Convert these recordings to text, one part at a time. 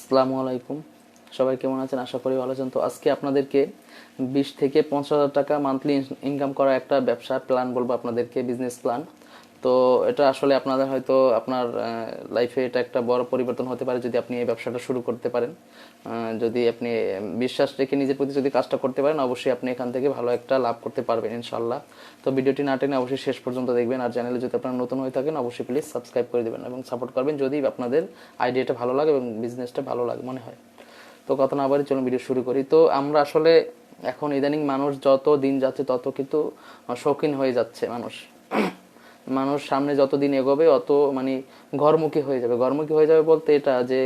আসসালামু আলাইকুম। সবাই কেমন আছেন? আশা করি ভালো আছেন। তো আজকে আপনাদেরকে 20 থেকে 50,000 টাকা মান্থলি ইনকাম করা একটা ব্যবসা প্ল্যান বলবো আপনাদেরকে, বিজনেস প্ল্যান। তো এটা আসলে আপনাদের হয়তো আপনার লাইফে এটা একটা বড় পরিবর্তন হতে পারে যদি আপনি এই ব্যবসাটা শুরু করতে পারেন। যদি আপনি বিশ্বাস রেখে নিজের প্রতি যদি কাজটা করতে পারেন, অবশ্যই আপনি এখান থেকে ভালো একটা লাভ করতে পারবেন ইনশাল্লাহ। তো ভিডিওটি না টেনে অবশ্যই শেষ পর্যন্ত দেখবেন। আর চ্যানেলে যদি আপনারা নতুন হয়ে থাকেন, অবশ্যই প্লিজ সাবস্ক্রাইব করে দেবেন এবং সাপোর্ট করবেন যদি আপনাদের আইডিয়াটা ভালো লাগে এবং বিজনেসটা ভালো লাগে মনে হয়। তো কথা না বাড়ি চলুন ভিডিও শুরু করি। তো আমরা আসলে এখন ইদানিং মানুষ যত দিন যাচ্ছে তত কিন্তু শৌখিন হয়ে যাচ্ছে। মানুষ সামনে যত দিন এগোবে অত মানে ঘরমুখী হয়ে যাবে। ঘরমুখী হয়ে যাবে বলতে এটা যে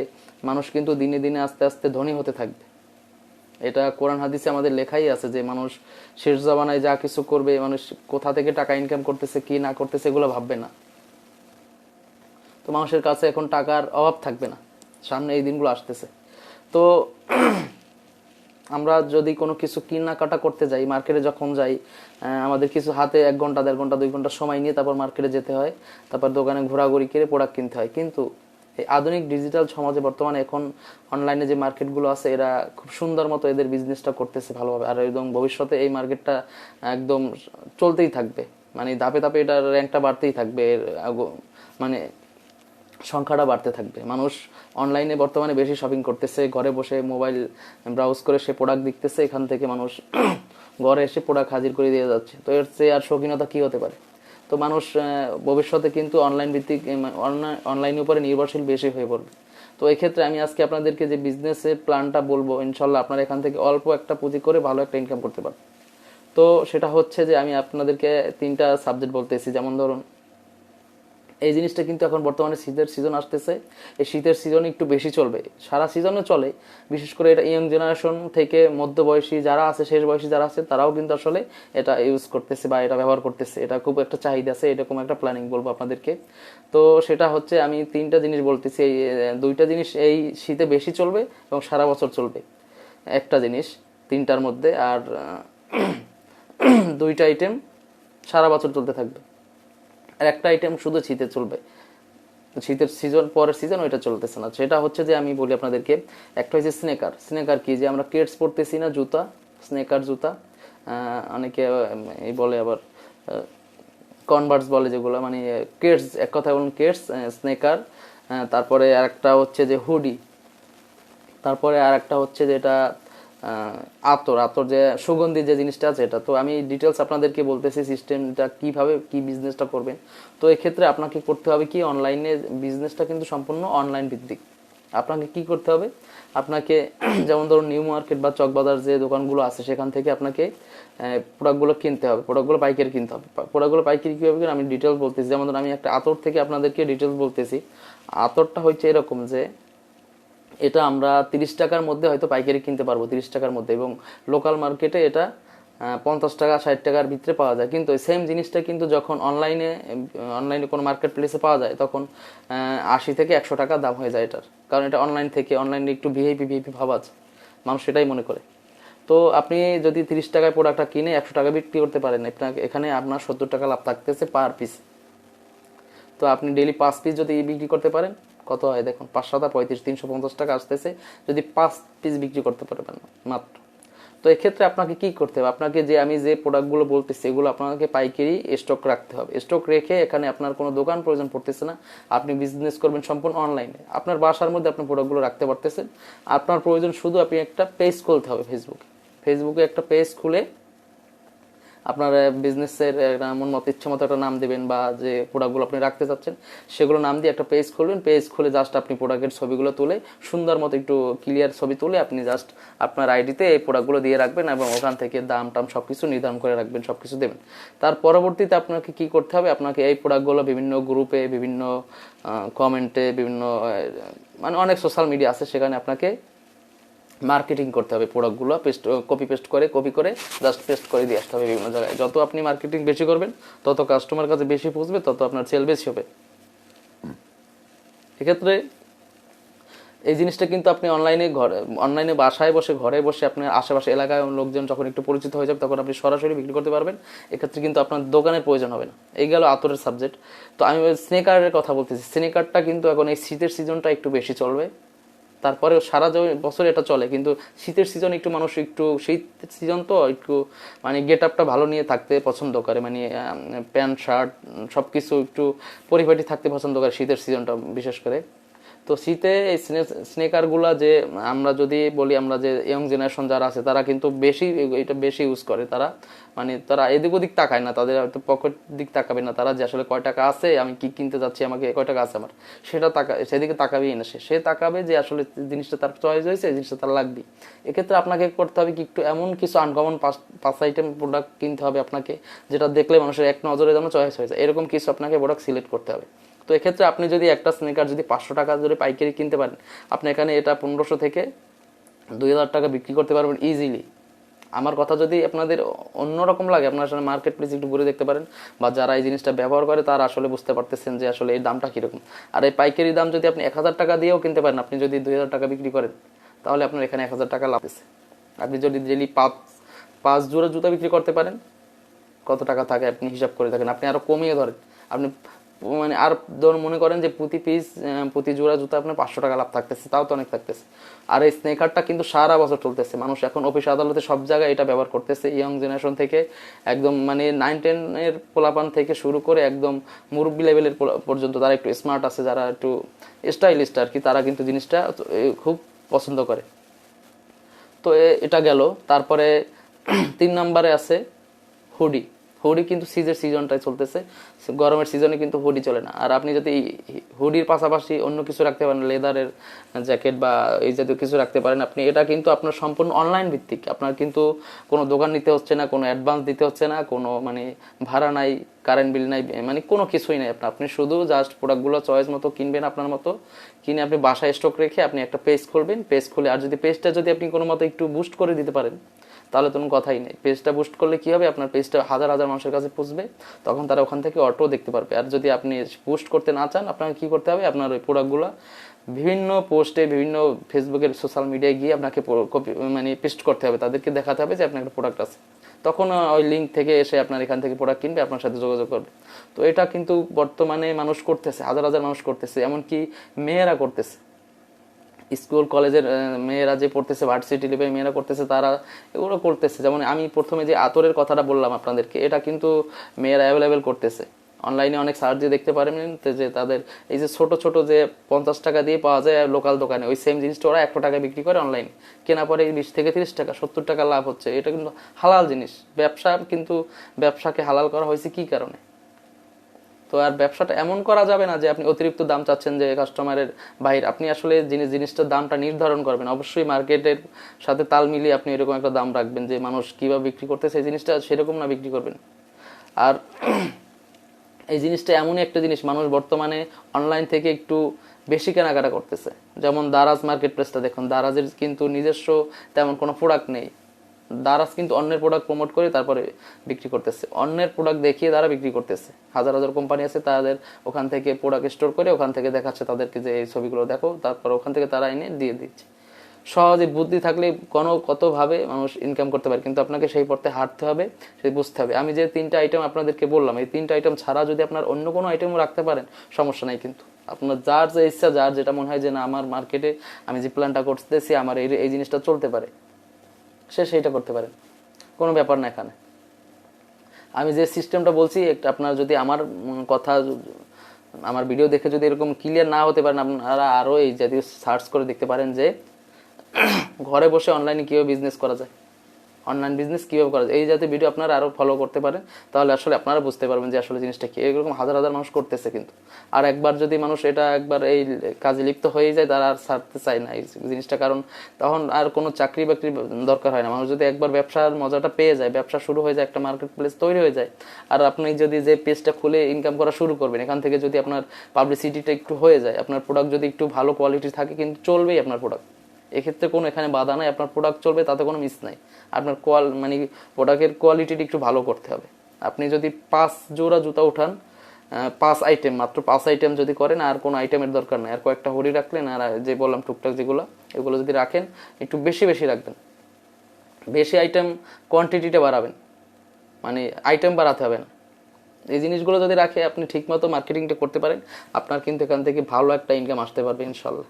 মানুষ কিন্তু দিনে দিনে আস্তে আস্তে ধনী হতে থাকবে। এটা কোরআন হাদিসে আমাদের লেখাই আছে যে মানুষ শেষ জামানায় যা কিছু করবে, মানুষ কোথা থেকে টাকা ইনকাম করতেছে কি না করতেছে এগুলো ভাববে না। তো মানুষের কাছে এখন টাকার অভাব থাকবে না, সামনে এই দিনগুলো আসতেছে। তো আমরা যদি কোনো কিছু কেনাকাটা করতে যাই, মার্কেটে যখন যাই, আমাদের কিছু হাতে 1 ঘন্টা 1.5 ঘন্টা 2 ঘন্টা সময় নিয়ে তারপর মার্কেটে যেতে হয়, তারপর দোকানে ঘোরাঘুরি করে প্রোডাক্ট কিনতে হয়। কিন্তু এই আধুনিক ডিজিটাল সমাজে বর্তমানে এখন অনলাইনে যে মার্কেটগুলো আছে এরা খুব সুন্দর মতো এদের বিজনেসটা করতেছে ভালোভাবে। আর একদম ভবিষ্যতে এই মার্কেটটা একদম চলতেই থাকবে, মানে ধাপে ধাপে এটার র্যাঙ্কটা বাড়তেই থাকবে, মানে সংখ্যাটা বাড়তে থাকবে। মানুষ অনলাইনে বর্তমানে বেশি শপিং করতেছে, ঘরে বসে মোবাইল ব্রাউজ করে সে প্রোডাক্ট দেখতেছে, এখান থেকে মানুষ ঘরে এসে প্রোডাক্ট হাজির করে দিয়ে যাচ্ছে। তো এর চেয়ে আর শৌখিনতা কি হতে পারে? তো মানুষ ভবিষ্যতে কিন্তু অনলাইন ভিত্তিক অনলাইনের উপরে নির্ভরশীল বেশি হয়ে পড়বে। তো এই ক্ষেত্রে আমি আজকে আপনাদেরকে যে বিজনেসের প্ল্যানটা বলবো, ইনশাল্লাহ আপনারা এখান থেকে অল্প একটা পুঁজি করে ভালো একটা ইনকাম করতে পারবেন। তো সেটা হচ্ছে যে আমি আপনাদেরকে 3টা সাবজেক্ট বলতেছি। যেমন ধরুন, এই জিনিসটা কিন্তু এখন বর্তমানে শীতের সিজন আসতেছে, এই শীতের সিজনে একটু বেশি চলবে, সারা সিজনে চলে। বিশেষ করে এটা ইয়ং জেনারেশন থেকে মধ্যবয়সী যারা আছে, শেষ বয়সী যারা আছে, তারাও কিন্তু আসলে এটা ইউজ করতেছে বা এটা ব্যবহার করতেছে। এটা খুব একটা চাহিদা আছে, এরকম একটা প্ল্যানিং বলবো আপনাদেরকে। তো সেটা হচ্ছে আমি 3টা জিনিস বলতেছি। এই 2টা জিনিস এই শীতে বেশি চলবে এবং সারা বছর চলবে। একটা জিনিস 3টার মধ্যে, আর 2টা আইটেম সারা বছর চলতে থাকবে, আর একটা আইটেম শুধু শীতে চলবে। শীতের সিজন, পরের সিজন ওইটা চলতেছে না। সেটা হচ্ছে যে আমি বলি আপনাদেরকে, একটা হচ্ছে স্নেকার। স্নেকার কি, যে আমরা কেটস পরতেছি না, জুতা, স্নেকার জুতা, অনেকে এই বলে আবার কনভার্স বলে, যেগুলো মানে কেটস, এক কথায় বলুন কেটস, স্নেকার। তারপরে আরেকটা হচ্ছে যে হুডি। তারপরে আর একটা হচ্ছে যেটা আতর, আতর যে সুগন্ধি যে জিনিসটা আছে এটা। তো আমি ডিটেলস আপনাদেরকে বলতেছি সিস্টেমটা কিভাবে কি বিজনেসটা করবেন। তো এক্ষেত্রে আপনাকে করতে হবে কি, অনলাইনে বিজনেসটা কিন্তু সম্পূর্ণ অনলাইন ভিত্তিক। আপনাকে কি করতে হবে, আপনাকে যেমন ধরুন নিউ মার্কেট বা চকবাজার যে দোকানগুলো আছে সেখান থেকে আপনাকে প্রোডাক্টগুলো কিনতে হবে, প্রোডাক্টগুলো পাইকারি কিনতে হবে। প্রোডাক্টগুলো পাইকারি কীভাবে আমি ডিটেলস বলতেছি। যেমন ধরুন আমি একটা আতর থেকে আপনাদেরকে ডিটেলস বলতেছি। আতরটা হচ্ছে এরকম যে এটা আমরা 30 টাকার মধ্যে হয়তো পাইকারি কিনতে পারবো, 30 টাকার মধ্যে, এবং লোকাল মার্কেটে এটা 50 টাকা 60 টাকার ভিতরে পাওয়া যায়। কিন্তু সেম জিনিসটা কিন্তু যখন অনলাইনে কোনো মার্কেট প্লেসে পাওয়া যায় তখন 80 থেকে 100 টাকা দাম হয়ে যায় এটার। কারণ এটা অনলাইনে একটু ভিআইপি ভাব আছে, মানুষ সেটাই মনে করে। তো আপনি যদি 30 টাকায় প্রোডাক্টটা কিনে 100 টাকা বিক্রি করতে পারেন, আপনাকে এখানে আপনার 70 টাকা লাভ থাকতেছে পার পিস। তো আপনি ডেইলি 5 পিস যদি বিক্রি করতে পারেন, কত হয় দেখুন, 5 7 35, 350 টাকা আসতেছে যদি 5 পিস বিক্রি করতে পারবেন মাত্র। তো এক্ষেত্রে আপনাকে কি করতে হবে, আপনাকে যে আমি যে প্রোডাক্টগুলো বলতেছি এগুলো আপনাকে পাইকারি স্টক রাখতে হবে। স্টক রেখে এখানে আপনার কোনো দোকান প্রয়োজন পড়তেছে না, আপনি বিজনেস করবেন সম্পূর্ণ অনলাইনে। আপনার বাসার মধ্যে আপনি প্রোডাক্টগুলো রাখতে পারতেছেন। আপনার প্রয়োজন শুধু আপনি একটা পেজ খুলতে হবে ফেসবুকে একটা পেজ খুলে আপনার বিজনেসের মন মতো ইচ্ছে মতো একটা নাম দেবেন, বা যে প্রোডাক্টগুলো আপনি রাখতে চাচ্ছেন সেগুলো নাম দিয়ে একটা পেজ খুলবেন। পেজ খুলে জাস্ট আপনি প্রোডাক্টের ছবিগুলো তুলে, সুন্দর মতো একটু ক্লিয়ার ছবি তুলে আপনি জাস্ট আপনার আইডিতে এই প্রোডাক্টগুলো দিয়ে রাখবেন এবং ওখান থেকে দাম টাম সব কিছু নির্ধারণ করে রাখবেন, সব কিছু দেবেন। তার পরবর্তীতে আপনাকে কি করতে হবে, আপনাকে এই প্রোডাক্টগুলো বিভিন্ন গ্রুপে, বিভিন্ন কমেন্টে, বিভিন্ন মানে অনেক সোশ্যাল মিডিয়া আছে, সেখানে আপনাকে মার্কেটিং করতে হবে। প্রোডাক্টগুলো কপি করে জাস্ট পেস্ট করে দিয়ে আসতে হবে বিভিন্ন জায়গায়। যত আপনি মার্কেটিং বেশি করবেন তত কাস্টমার কাছে বেশি পৌঁছবে, তত আপনার সেল বেশি হবে। এক্ষেত্রে এই জিনিসটা কিন্তু আপনি অনলাইনে বাসায় বসে, ঘরে বসে, আপনার আশেপাশে এলাকায় লোকজন যখন একটু পরিচিত হয়ে যাবে তখন আপনি সরাসরি বিক্রি করতে পারবেন। এক্ষেত্রে কিন্তু আপনার দোকানের প্রয়োজন হবে না। এই গেল আতরের সাবজেক্ট। তো আমি স্নেকারের কথা বলতেছি। স্নেকারটা কিন্তু এখন এই শীতের সিজনটা একটু বেশি চলবে। তারপরে সারা বছর এটা চলে, কিন্তু শীতের সিজন একটু মানুষ একটু শীত সিজন তো একটু মানে গেট আপটা ভালো নিয়ে থাকতে পছন্দ করে, মানে প্যান্ট শার্ট সব কিছু একটু পরিপাটি থাকতে পছন্দ করে শীতের সিজনটা বিশেষ করে। তো শীতে এই স্নেকারগুলা যে আমরা যদি বলি, আমরা যে ইয়ং জেনারেশন যারা আছে তারা কিন্তু বেশি এটা বেশি ইউজ করে, তারা মানে তারা এদিক ওদিক তাকায় না, তাদের হয়তো পকেট দিক তাকাবে না, তারা যে আসলে কয় টাকা আছে, আমি কি কিনতে যাচ্ছি, আমাকে কয় টাকা আছে আমার, সেটা সেদিকে তাকাবেই না, সে তাকাবে যে আসলে জিনিসটা তার চয়েস হয়েছে, জিনিসটা তার লাগবে। এক্ষেত্রে আপনাকে করতে হবে কি, একটু এমন কিছু আনকমন পাঁচ আইটেম প্রোডাক্ট কিনতে হবে আপনাকে, যেটা দেখলে মানুষের এক নজরে যেন চয়েস হয়ে যায়, এরকম কিছু আপনাকে প্রোডাক্ট সিলেক্ট করতে হবে। তো এক্ষেত্রে আপনি যদি একটা স্নেকার যদি 500 টাকা যদি পাইকারি কিনতে পারেন, আপনি এখানে এটা 1500 থেকে 2000 টাকা বিক্রি করতে পারবেন ইজিলি। আমার কথা যদি আপনাদের অন্যরকম লাগে, আপনার আসলে মার্কেট প্লেস একটু ঘুরে দেখতে পারেন, বা যারা এই জিনিসটা ব্যবহার করে তারা আসলে বুঝতে পারতেছেন যে আসলে এই দামটা কীরকম। আর এই পাইকারি দাম যদি আপনি 1000 টাকা দিয়েও কিনতে পারেন, আপনি যদি 2000 টাকা বিক্রি করেন, তাহলে আপনার এখানে 1000 টাকা লাভ আছে। আপনি যদি ডেলি পাঁচ জোড়া জুতা বিক্রি করতে পারেন, কত টাকা থাকে আপনি হিসাব করে থাকেন, আপনি আরো কমিয়ে ধরেন, আপনি মানে আর ধরুন মনে করেন যে প্রতি জোড়া জুতা আপনার 500 টাকা লাভ থাকতেছে, তাও তো অনেক থাকতেছে। আর এই স্নেকারটা কিন্তু সারা বছর চলতেছে, মানুষ এখন অফিস আদালতে সব জায়গায় এটা ব্যবহার করতেছে, ইয়ং জেনারেশন থেকে একদম মানে 9-10 এর পোলাপান থেকে শুরু করে একদম মুরব্বী লেভেলের পর্যন্ত, তারা একটু স্মার্ট আছে, যারা একটু স্টাইলিস্ট আর কি, তারা কিন্তু জিনিসটা খুব পছন্দ করে। তো এটা গেল। তারপরে 3 নম্বরে আছে হুডি। হুডি কিন্তু সিজনটাই চলতেছে, গরমের সিজনে কিন্তু হুডি চলে না। আর আপনি যদি হুডির পাশাপাশি অন্য কিছু রাখতে পারেন, লেদারের জ্যাকেট বা এই জাতীয় কিছু রাখতে পারেন আপনি, এটা কিন্তু আপনার সম্পূর্ণ অনলাইন ভিত্তিক, আপনার কিন্তু কোনো দোকান নিতে হচ্ছে না, কোনো অ্যাডভান্স দিতে হচ্ছে না, কোনো মানে ভাড়া নাই, কারেন্ট বিল নাই, মানে কোনো কিছুই নাই। আপনি শুধু জাস্ট প্রোডাক্টগুলো চয়েস মতো কিনবেন, আপনার মতো কিনে আপনি বাসায় স্টক রেখে আপনি একটা পেজ খুলবেন, পেজ খুলে আর যদি পেজটা যদি আপনি কোনো মতো একটু বুস্ট করে দিতে পারেন, তাহলে তো কোনো কথাই নেই। পেজটা বুস্ট করলে কি হবে, আপনার পেজটা হাজার হাজার মানুষের কাছে পৌঁছবে, তখন তারা ওখান থেকে অটো দেখতে পারবে। আর যদি আপনি বুস্ট করতে না চান, আপনাকে কি করতে হবে, আপনার ওই প্রোডাক্টগুলো বিভিন্ন পোস্টে, বিভিন্ন ফেসবুকের সোশ্যাল মিডিয়ায় গিয়ে আপনাকে মানে পেস্ট করতে হবে, তাদেরকে দেখাতে হবে যে আপনার একটা প্রোডাক্ট আছে, তখন ওই লিঙ্ক থেকে এসে আপনার এখান থেকে প্রোডাক্ট কিনবে, আপনার সাথে যোগাযোগ করবে। তো এটা কিন্তু বর্তমানে মানুষ করতেছে, হাজার হাজার মানুষ করতেছে, এমনকি মেয়েরা করতেছে, স্কুল কলেজের মেয়েরা যে পড়তেছে, ভার্সিটি লেভেলের মেয়েরা করতেছে, তারা এগুলো করতেছে। যেমন আমি প্রথমে যে আতরের কথাটা বললাম আপনাদেরকে, এটা কিন্তু মেয়েরা অ্যাভেলেবেল করতেছে। অনলাইনে অনেক সার্চ দিয়ে দেখতে পারেন যে তাদের এই যে ছোট ছোট যে 50 টাকা দিয়ে পাওয়া যায় লোকাল দোকানে, ওই সেম জিনিসটা ওরা 100 টাকা বিক্রি করে অনলাইনে, কেনা পরে 20 থেকে 30 টাকা 70 টাকা লাভ হচ্ছে। এটা কিন্তু হালাল জিনিস, ব্যবসা, কিন্তু ব্যবসাকে হালাল করা হয়েছে কি কারণে? তো আর ব্যবসাটা এমন করা যাবে না যে আপনি অতিরিক্ত দাম চাচ্ছেন যে কাস্টমারের বাইরে, আপনি আসলে জিনিসটার দামটা নির্ধারণ করবেন, অবশ্যই মার্কেটের সাথে তাল মিলিয়ে আপনি এরকম একটা দাম রাখবেন যে মানুষ কিভাবে বিক্রি করতেছে এই জিনিসটা সেরকম না বিক্রি করবেন। আর এই জিনিসটা এমনই একটা জিনিস, মানুষ বর্তমানে অনলাইন থেকে একটু বেশি কেনাকাটা করতেছে। যেমন দারাজ মার্কেট প্লেসটা দেখুন, দারাজের কিন্তু নিজস্ব তেমন কোনো প্রোডাক্ট নেই, দারাজ কিন্তু অন্যের প্রোডাক্ট প্রমোট করে তারপরে বিক্রি করতেছে, অন্যের প্রোডাক্ট দেখিয়ে তারা বিক্রি করতেছে। হাজার হাজার কোম্পানি আছে, তাদের ওখান থেকে প্রোডাক্ট স্টোর করে ওখান থেকে দেখাচ্ছে তাদেরকে যে এই ছবিগুলো দেখো, তারপর ওখান থেকে তারা এনে দিয়ে দিচ্ছে। সহজে বুদ্ধি থাকলে কতভাবে মানুষ ইনকাম করতে পারে, কিন্তু আপনাকে সেই পথে হাঁটতে হবে, সেই বুঝতে হবে। আমি যে 3টা আইটেম আপনাদেরকে বললাম, এই 3টা আইটেম ছাড়া যদি আপনার অন্য কোনো আইটেমও রাখতে পারেন সমস্যা নাই, কিন্তু আপনার যার যে ইচ্ছা, যার যেটা মনে হয় যে না আমার মার্কেটে আমি যে প্ল্যানটা করতেছি আমার এই জিনিসটা চলতে পারে, সে সেইটা করতে পারে, কোনো ব্যাপার না। এখানে আমি যে সিস্টেমটা বলছি, আপনার যদি আমার কথা, আমার ভিডিও দেখে যদি এরকম ক্লিয়ার না হতে পারেন, আপনারা আরও এই জাতীয় সার্চ করে দেখতে পারেন যে ঘরে বসে অনলাইনে কীভাবে বিজনেস করা যায়, অনলাইন বিজনেস কীভাবে করা যায়, এই জাতীয় ভিডিও আপনারা আরও ফলো করতে পারেন, তাহলে আসলে আপনারা বুঝতে পারবেন যে আসলে জিনিসটা কি। এরকম হাজার হাজার মানুষ করতেছে কিন্তু, আর একবার যদি মানুষ এটা একবার এই কাজে লিপ্ত হয়ে যায়, তারা আর ছাড়তে চায় না এই জিনিসটা, কারণ তখন আর কোনো চাকরি বাকরি দরকার হয় না। মানুষ যদি একবার ব্যবসার মজাটা পেয়ে যায়, ব্যবসা শুরু হয়ে যায়, একটা মার্কেট প্লেস তৈরি হয়ে যায়, আর আপনি যদি যে পেজটা খুলে ইনকাম করা শুরু করবেন, এখান থেকে যদি আপনার পাবলিসিটিটা একটু হয়ে যায়, আপনার প্রোডাক্ট যদি একটু ভালো কোয়ালিটি থাকে, কিন্তু চলবেই আপনার প্রোডাক্ট। এক্ষেত্রে কোনো এখানে বাধা নাই, আপনার প্রোডাক্ট চলবে, তাতে কোনো মিস নাই। আপনার মানে প্রোডাক্টের কোয়ালিটিটা একটু ভালো করতে হবে। আপনি যদি 5 জোড়া জুতা উঠান, 5 আইটেম, মাত্র 5 আইটেম যদি করেন, আর কোনো আইটেমের দরকার নেই, আর কয়েকটা হুডি রাখলেন, আর যে বললাম টুকটাক যেগুলো, এগুলো যদি রাখেন, একটু বেশি বেশি রাখবেন, বেশি আইটেম কোয়ান্টিটিটা বাড়াবেন, মানে আইটেম বাড়াতে হবে না। এই জিনিসগুলো যদি রাখে আপনি ঠিকমতো মার্কেটিংটা করতে পারেন, আপনার কিন্তু এখান থেকে ভালো একটা ইনকাম আসতে পারবে ইনশাল্লাহ।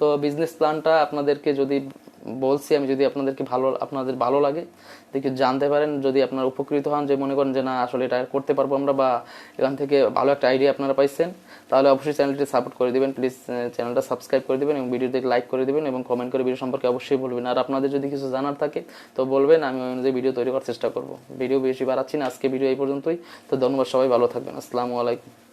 তো বিজনেস প্ল্যানটা আপনাদেরকে যদি বলছি আমি, যদি আপনাদের ভালো লাগে দেখি জানতে পারেন, যদি আপনারা উপকৃত হন, যে মনে করেন যে না আসলে এটা করতে পারবো আমরা, বা এখান থেকে ভালো একটা আইডিয়া আপনারা পাইছেন, তাহলে অবশ্যই চ্যানেলটি সাপোর্ট করে দিবেন। প্লিজ চ্যানেলটা সাবস্ক্রাইব করে দিবেন এবং ভিডিওতে লাইক করে দিবেন এবং কমেন্ট করে ভিডিও সম্পর্কে অবশ্যই বলবেন। আর আপনাদের যদি কিছু জানার থাকে তো বলবেন, আমি ওই অনুযায়ী ভিডিও তৈরি করার চেষ্টা করবো। ভিডিও বেশি বাড়াচ্ছি না, আজকে ভিডিও এই পর্যন্তই। তো ধন্যবাদ, সবাই ভালো থাকবেন। আসসালামু আলাইকুম।